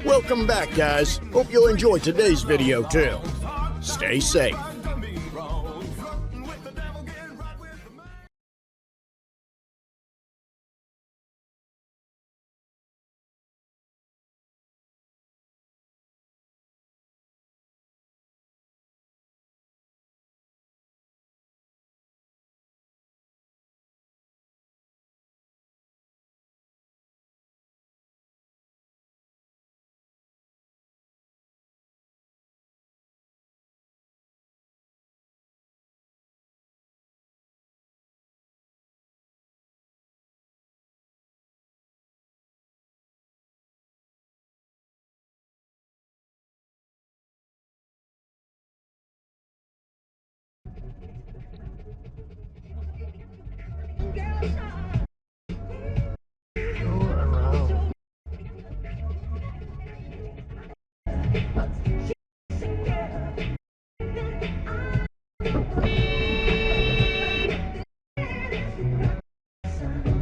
Welcome back, guys. Hope you'll enjoy today's video too. Stay safe.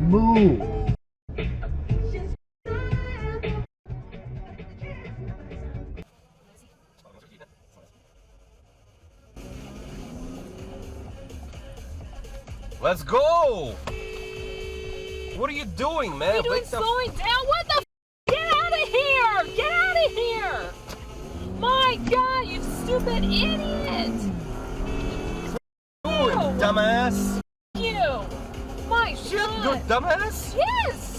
Move. Let's go! What are you doing, man? What are you doing slowing down? What the f? Get out of here! Get out of here! My God, you stupid idiot! What are you doing, dumbass? You! My Shit, God! you're a dumbass? Yes!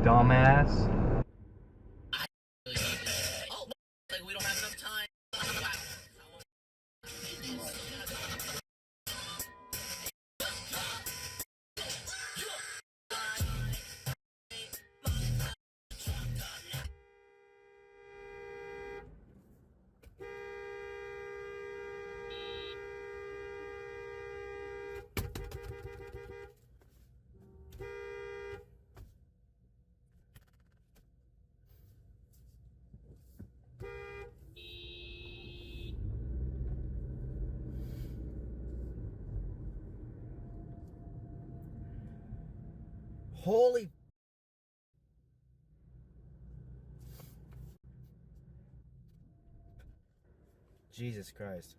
Dumbass. We don't have enough time. Holy. Jesus Christ.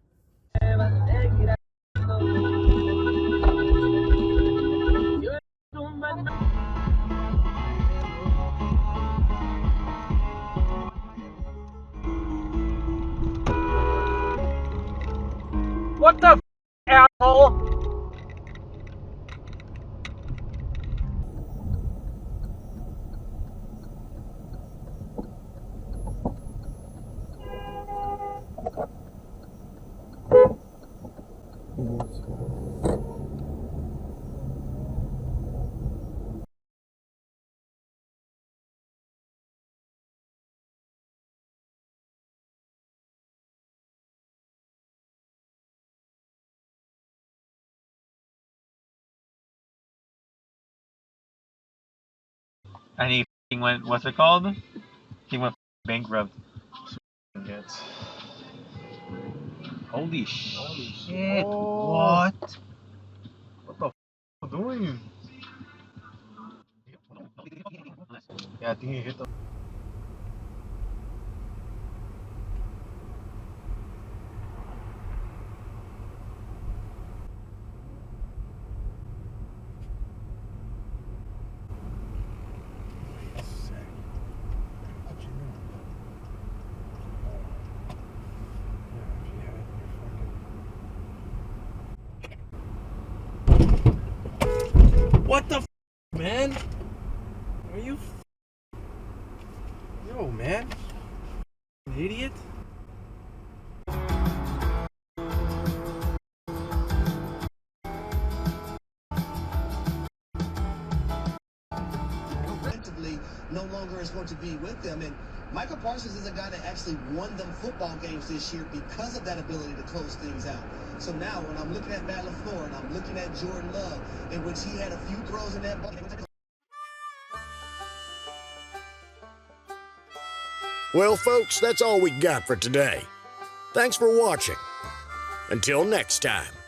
What the f, asshole? And he went, what's it called? He went bankrupt. Holy shit, what? What the f doing? Yeah, I think he hit the. What the f, man? Are you Yo, man. An idiot? ability no longer is going to be with them. And Michael Parsons is a guy that actually won them football games this year because of that ability to close things out. So now when I'm looking at Matt LaFleur and I'm looking at Jordan Love, in which he had a few throws in that ball. Well, folks, that's all we got for today. Thanks for watching. Until next time.